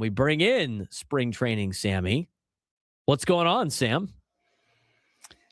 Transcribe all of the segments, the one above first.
We bring in spring training Sammy. What's going on, Sam?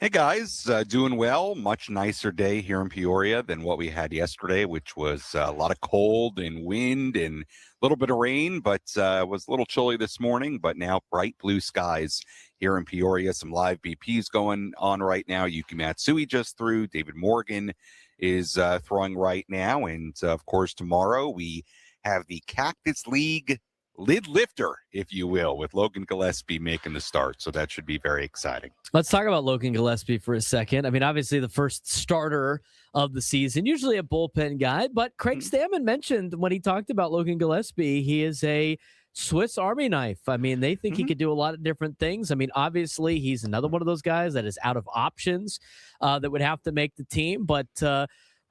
Hey guys, doing well. Much nicer day here in Peoria than what we had yesterday, which was a lot of cold and wind and a little bit of rain, but it was a little chilly this morning. But now bright blue skies here in Peoria. Some live BPs going on right now. Yuki Matsui just threw. David Morgan is throwing right now. And of course, tomorrow we have the Cactus League lid lifter, if you will, with Logan Gillespie making the start. So that should be very exciting. Let's talk about Logan Gillespie for a second. I mean, obviously the first starter of the season, usually a bullpen guy, but Craig Stammen mentioned when he talked about Logan Gillespie, he is a Swiss Army knife. I mean, they think he could do a lot of different things. I mean, obviously he's another one of those guys that is out of options that would have to make the team, but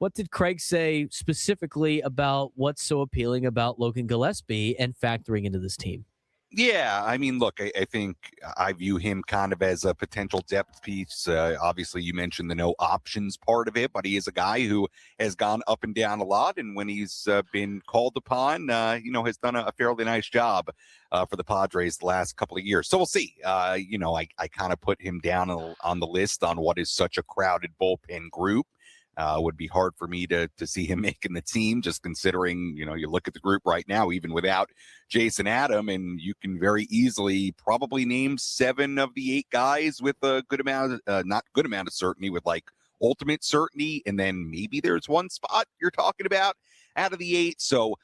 what did Craig say specifically about what's so appealing about Logan Gillespie and factoring into this team? Yeah, I mean, look, I think I view him kind of as a potential depth piece. Obviously, you mentioned the no options part of it, but he is a guy who has gone up and down a lot. And when he's been called upon, has done a fairly nice job for the Padres the last couple of years. So we'll see. I kind of put him down on the list on what is such a crowded bullpen group. Would be hard for me to see him making the team, just considering, you look at the group right now, even without Jason Adam, and you can very easily probably name 7 of the 8 guys with a good amount of, not good amount of certainty, with like ultimate certainty. And then maybe there's one spot you're talking about out of the 8. So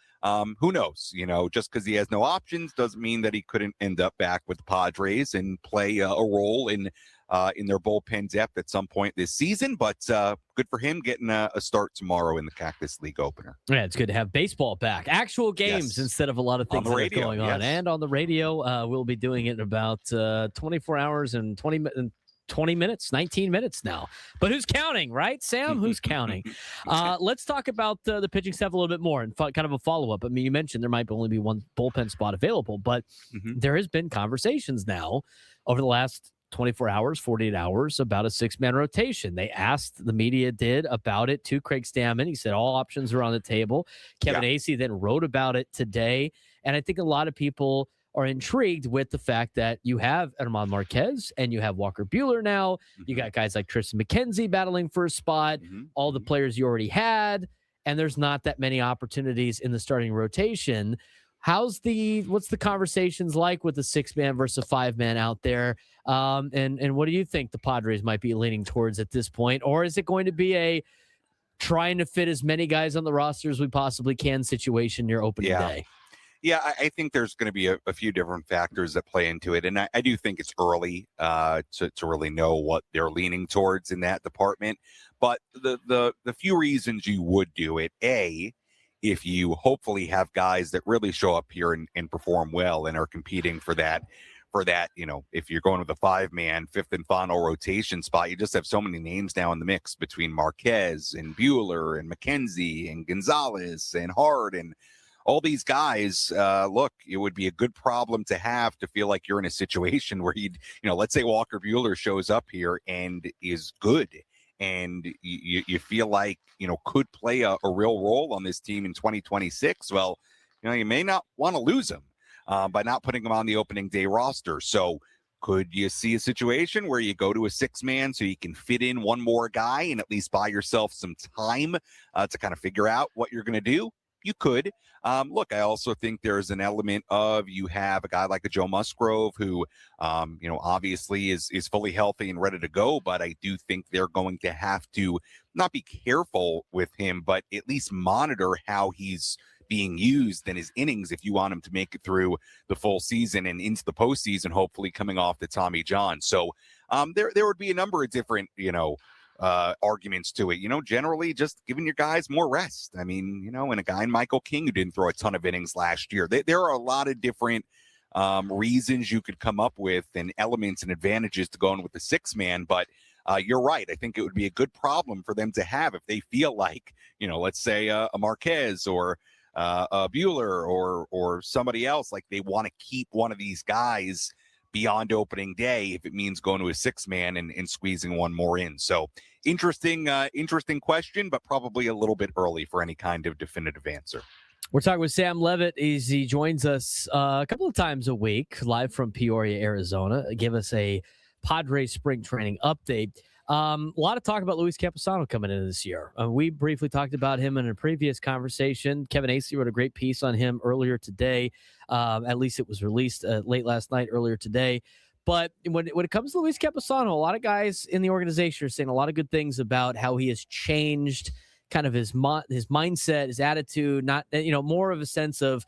who knows, just because he has no options doesn't mean that he couldn't end up back with the Padres and play a role in their bullpen depth at some point this season, but good for him getting a start tomorrow in the Cactus League opener. Yeah, it's good to have baseball back. Actual games instead of a lot of things that are going on. And on the radio, we'll be doing it in about 24 hours and 20 minutes, 19 minutes now. But who's counting, right, Sam? Who's counting? Let's talk about the pitching staff a little bit more and kind of a follow-up. I mean, you mentioned there might only be one bullpen spot available, but there has been conversations now over the last 24 hours, 48 hours about a 6-man rotation. The media did about it to Craig Stammen. He said all options are on the table. Kevin Acee then wrote about it today. And I think a lot of people are intrigued with the fact that you have Herman Marquez and you have Walker Buehler now. You got guys like Tristan McKenzie battling for a spot, all the players you already had, and there's not that many opportunities in the starting rotation. What's the conversations like with the 6-man versus 5-man out there? And what do you think the Padres might be leaning towards at this point? Or is it going to be a trying to fit as many guys on the roster as we possibly can situation near opening day? Yeah, I think there's going to be a few different factors that play into it. And I do think it's early to really know what they're leaning towards in that department. But the few reasons you would do it, if you hopefully have guys that really show up here and perform well and are competing for that, if you're going with a 5-man, 5th and final rotation spot, you just have so many names now in the mix between Marquez and Buehler and McKenzie and Gonzalez and Hart and all these guys. Look, it would be a good problem to have to feel like you're in a situation where let's say Walker Buehler shows up here and is good. And you feel like, could play a real role on this team in 2026. Well, you may not want to lose him by not putting him on the opening day roster. So could you see a situation where you go to a 6-man so you can fit in one more guy and at least buy yourself some time to kind of figure out what you're going to do? You could. Look, I also think there's an element of you have a guy like a Joe Musgrove who, obviously is fully healthy and ready to go, but I do think they're going to have to not be careful with him, but at least monitor how he's being used in his innings if you want him to make it through the full season and into the postseason, hopefully coming off the Tommy John. So there would be a number of different, arguments to it, generally just giving your guys more rest. I mean, and a guy in Michael King who didn't throw a ton of innings last year. There are a lot of different reasons you could come up with and elements and advantages to going with the 6-man, but you're right. I think it would be a good problem for them to have if they feel like, let's say a Marquez or a Buehler or somebody else, like they want to keep one of these guys beyond opening day if it means going to a 6-man and squeezing one more in. So interesting question, but probably a little bit early for any kind of definitive answer. We're talking with Sam Levitt. He joins us a couple of times a week, live from Peoria, Arizona. Give us a Padres spring training update. A lot of talk about Luis Camposano coming in this year. We briefly talked about him in a previous conversation. Kevin Acey wrote a great piece on him earlier today. At least it was released late last night, earlier today. But when it comes to Luis Camposano, a lot of guys in the organization are saying a lot of good things about how he has changed kind of his mindset, his attitude, not, more of a sense of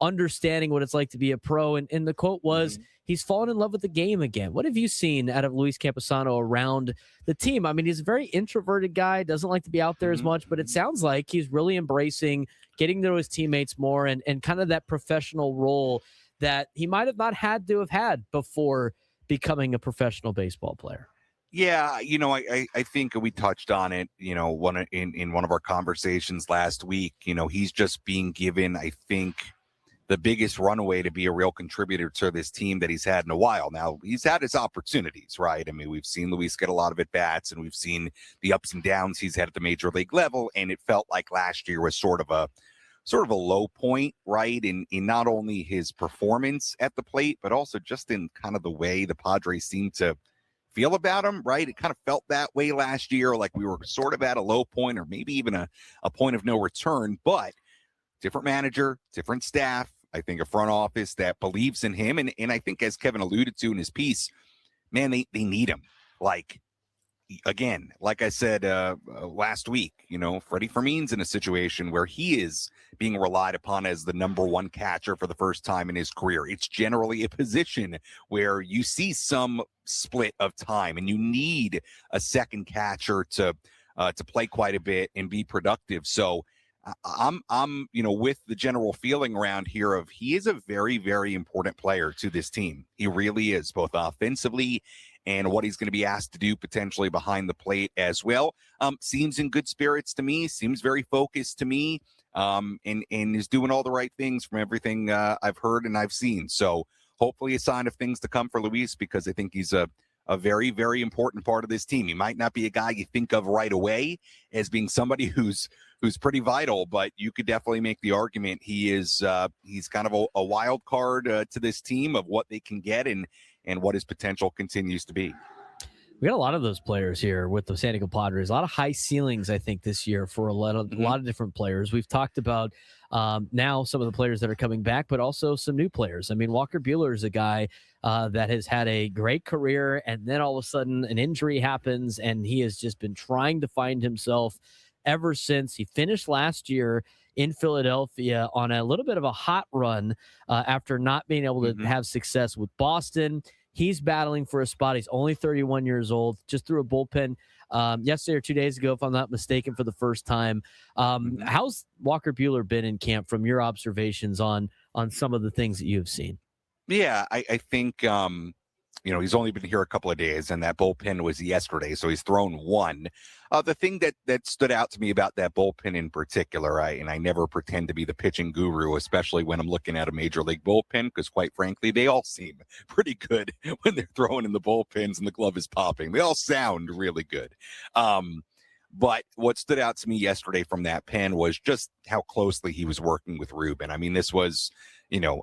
understanding what it's like to be a pro. And the quote was, he's fallen in love with the game again. What have you seen out of Luis Camposano around the team? I mean, he's a very introverted guy, doesn't like to be out there as much, but it sounds like he's really embracing getting to know his teammates more and kind of that professional role that he might have not had to have had before becoming a professional baseball player. Yeah, I think we touched on it, in one of our conversations last week. He's just being given, I think, the biggest runaway to be a real contributor to this team that he's had in a while. Now, he's had his opportunities, right? I mean, we've seen Luis get a lot of at-bats, and we've seen the ups and downs he's had at the major league level, and it felt like last year was sort of a low point, right? In not only his performance at the plate, but also just in kind of the way the Padres seemed to feel about him, right? It kind of felt that way last year, like we were sort of at a low point or maybe even a point of no return, but different manager, different staff, I think a front office that believes in him. And I think, as Kevin alluded to in his piece, man, they need him. Like, again, like I said last week, Freddie Fermin's in a situation where he is being relied upon as the number one catcher for the first time in his career. It's generally a position where you see some split of time, and you need a second catcher to play quite a bit and be productive. So I'm with the general feeling around here of he is a very, very important player to this team. He really is, both offensively and what he's going to be asked to do potentially behind the plate as well. Seems in good spirits to me, seems very focused to me, and is doing all the right things from everything I've heard and I've seen. So hopefully a sign of things to come for Luis, because I think he's a very, very important part of this team. He might not be a guy you think of right away as being somebody who's pretty vital, but you could definitely make the argument he's kind of a wild card to this team of what they can get and what his potential continues to be. We got a lot of those players here with the San Diego Padres. A lot of high ceilings, I think, this year for a lot of different players. We've talked about now some of the players that are coming back, but also some new players. I mean, Walker Buehler is a guy that has had a great career, and then all of a sudden an injury happens, and he has just been trying to find himself ever since. He finished last year in Philadelphia on a little bit of a hot run after not being able to have success with Boston. He's battling for a spot. He's only 31 years old, just threw a bullpen yesterday or 2 days ago, if I'm not mistaken, for the first time. How's Walker Buehler been in camp from your observations on some of the things that you've seen? Yeah, I think, he's only been here a couple of days, and that bullpen was yesterday, so he's thrown one. The thing that stood out to me about that bullpen in particular, and I never pretend to be the pitching guru, especially when I'm looking at a major league bullpen, because quite frankly, they all seem pretty good when they're throwing in the bullpens and the glove is popping. They all sound really good. But what stood out to me yesterday from that pen was just how closely he was working with Ruben. I mean, this was,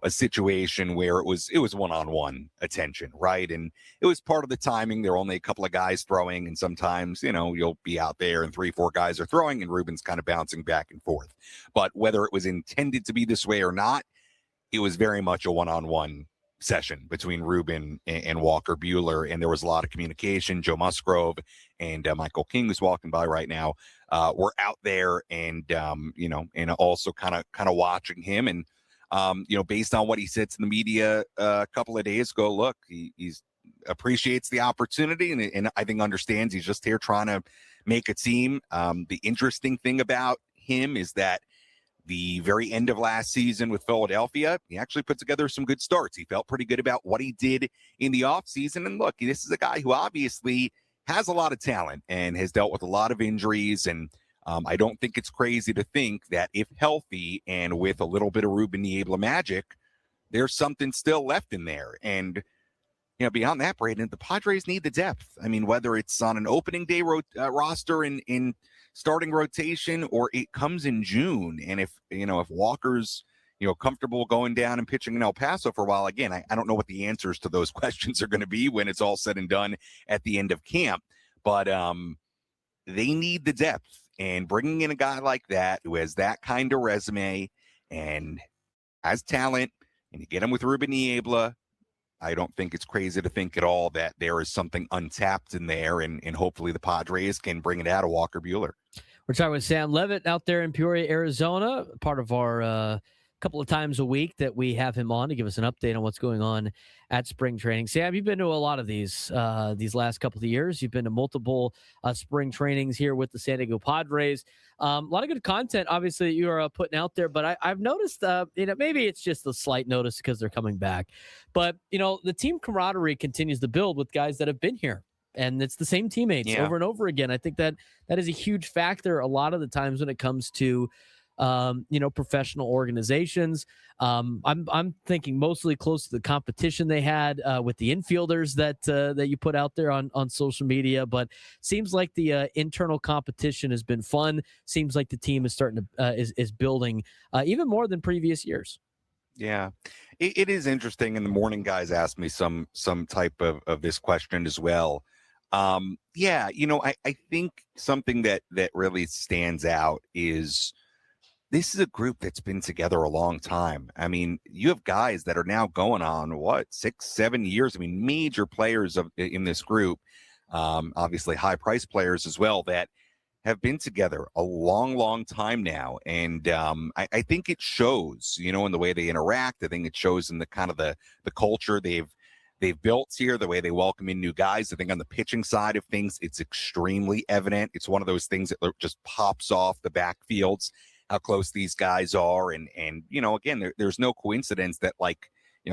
a situation where it was one-on-one attention, right? And it was part of the timing. There were only a couple of guys throwing, and sometimes, you'll be out there and 3-4 guys are throwing and Ruben's kind of bouncing back and forth. But whether it was intended to be this way or not, it was very much a one-on-one session between Ruben and Walker Buehler, and there was a lot of communication. Joe Musgrove and Michael King, who's walking by right now, were out there and and also kind of watching him. And based on what he said to the media a couple of days ago, look, he's appreciates the opportunity and I think understands he's just here trying to make a team. The interesting thing about him is that the very end of last season with Philadelphia, he actually put together some good starts. He felt pretty good about what he did in the offseason. And look, this is a guy who obviously has a lot of talent and has dealt with a lot of injuries. And I don't think it's crazy to think that if healthy and with a little bit of Ruben Niebla magic, there's something still left in there. And, beyond that, Braden, the Padres need the depth. I mean, whether it's on an opening day roster in starting rotation, or it comes in June, and if Walker's comfortable going down and pitching in El Paso for a while, again, I don't know what the answers to those questions are going to be when it's all said and done at the end of camp, but they need the depth, and bringing in a guy like that who has that kind of resume and has talent, and you get him with Ruben Niebla, I don't think it's crazy to think at all that there is something untapped in there, and hopefully the Padres can bring it out of Walker Buehler. We're talking with Sam Levitt out there in Peoria, Arizona, part of our couple of times a week that we have him on to give us an update on what's going on at spring training. Sam, you've been to a lot of these last couple of years. You've been to multiple spring trainings here with the San Diego Padres. A lot of good content, obviously, that you are putting out there. But I've noticed, maybe it's just a slight notice because they're coming back. But, the team camaraderie continues to build with guys that have been here. And it's the same teammates over and over again. I think that is a huge factor a lot of the times when it comes to professional organizations. I'm thinking mostly close to the competition they had with the infielders that you put out there on social media, but seems like the internal competition has been fun. Seems like the team is starting to is building even more than previous years. Yeah, it is interesting. And the morning guys asked me some type of this question as well. I think something that really stands out is this is a group that's been together a long time. I mean, you have guys that are now going on, 6-7 years. I mean, major players in this group, obviously high-priced players as well, that have been together a long, long time now. And I think it shows, in the way they interact. I think it shows in the kind of the culture they've built here, the way they welcome in new guys. I think on the pitching side of things, it's extremely evident. It's one of those things that just pops off the backfields, how close these guys are. And again, there's no coincidence that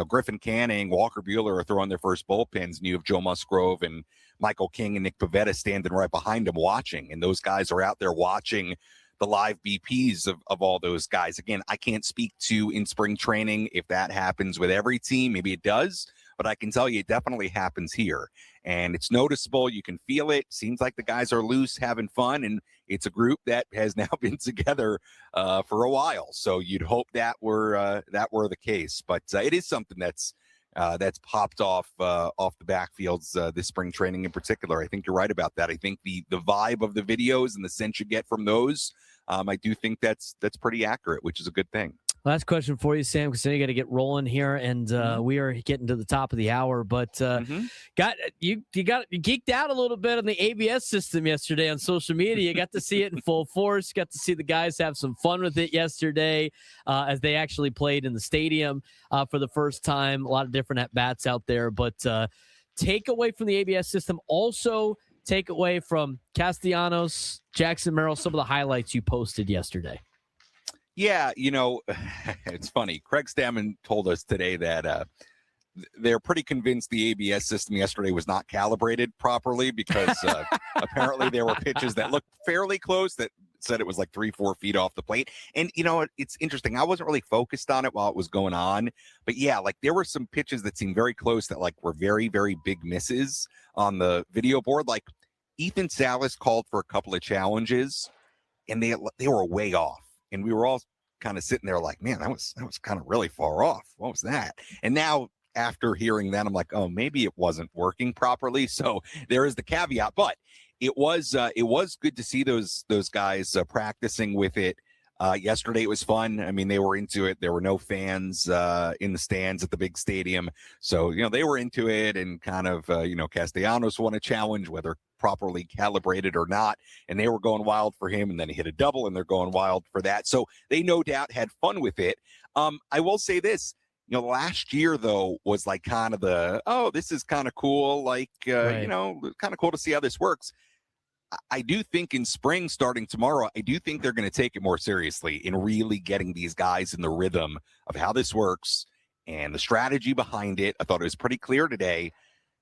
Griffin Canning, Walker Buehler are throwing their first bullpens, and you have Joe Musgrove and Michael King and Nick Pivetta standing right behind them watching. And those guys are out there watching the live BPs of all those guys. Again, I can't speak to in spring training if that happens with every team. Maybe it does, but I can tell you it definitely happens here. And it's noticeable. You can feel it. Seems like the guys are loose, having fun, and it's a group that has now been together for a while. So you'd hope that were the case. But it is something that's popped off the backfields this spring training in particular. I think you're right about that. I think the vibe of the videos and the sense you get from those, I do think that's pretty accurate, which is a good thing. Last question for you, Sam, because then you got to get rolling here, and we are getting to the top of the hour. But you geeked out a little bit on the ABS system yesterday on social media. You got to see it in full force. Got to see the guys have some fun with it yesterday as they actually played in the stadium for the first time. A lot of different at bats out there, but take away from the ABS system. Also, take away from Castellanos, Jackson Merrill, some of the highlights you posted yesterday. Yeah, it's funny. Craig Stammen told us today that they're pretty convinced the ABS system yesterday was not calibrated properly because apparently there were pitches that looked fairly close that said it was like 3-4 feet off the plate. And, it's interesting. I wasn't really focused on it while it was going on. But, yeah, there were some pitches that seemed very close that, were very, very big misses on the video board. Like, Ethan Salas called for a couple of challenges, and they were way off. And we were all kind of sitting there like, man, that was kind of really far off. What was that? And now after hearing that, I'm like, oh, maybe it wasn't working properly. So there is the caveat, but it was good to see those guys practicing with it. Yesterday it was fun. I mean, they were into it. There were no fans in the stands at the big stadium. So, they were into it, and kind of, Castellanos won a challenge, whether properly calibrated or not, and they were going wild for him, and then he hit a double, and they're going wild for that. So they no doubt had fun with it. I will say this, last year though was kind of this is kind of cool, right. Kind of cool to see how this works. I do think in spring, starting tomorrow, I do think they're going to take it more seriously in really getting these guys in the rhythm of how this works and the strategy behind it. I thought it was pretty clear today.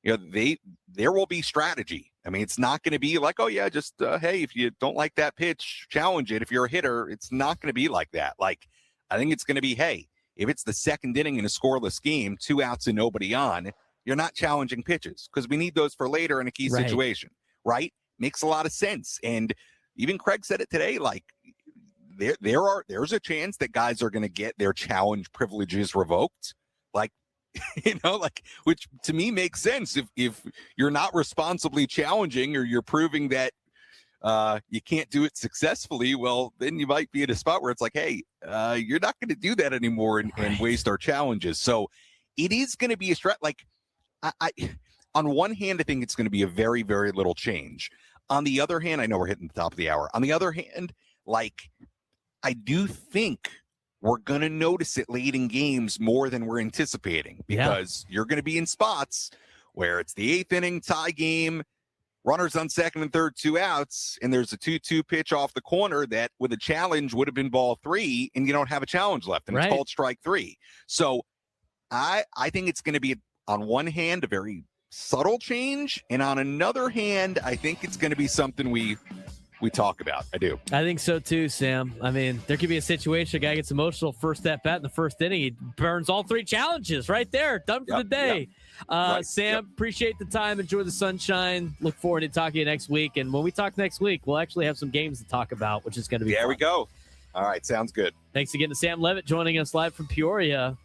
There will be strategy. I mean, it's not going to be like, oh yeah, just hey, if you don't like that pitch, challenge it. If you're a hitter, it's not going to be like that. I think it's going to be, hey, if it's the second inning in a scoreless game, 2 outs and nobody on, you're not challenging pitches because we need those for later in a key situation, right? Makes a lot of sense. And even Craig said it today, like there's a chance that guys are going to get their challenge privileges revoked. Like, which to me makes sense. If you're not responsibly challenging or you're proving that you can't do it successfully, well, then you might be at a spot where it's like, hey, you're not going to do that anymore and waste our challenges. So it is going to be a stretch. Like, I on one hand, I think it's going to be a very, very little change. On the other hand, I know we're hitting the top of the hour. On the other hand, like, I do think we're going to notice it late in games more than we're anticipating, because you're going to be in spots where it's the 8th inning tie game, runners on second and third, 2 outs, and there's a 2-2 pitch off the corner that with a challenge would have been ball 3, and you don't have a challenge left, and it's called strike 3. So I think it's going to be, on one hand, a very subtle change, and on another hand, I think it's going to be something we talk about. I do. I think so too, Sam. I mean, there could be a situation, a guy gets emotional first at bat in the first inning, he burns all 3 challenges right there, done for the day. Sam, appreciate the time. Enjoy the sunshine. Look forward to talking to you next week. And when we talk next week, we'll actually have some games to talk about, which is going to be fun. We go. All right, sounds good. Thanks again to Sam Levitt joining us live from Peoria.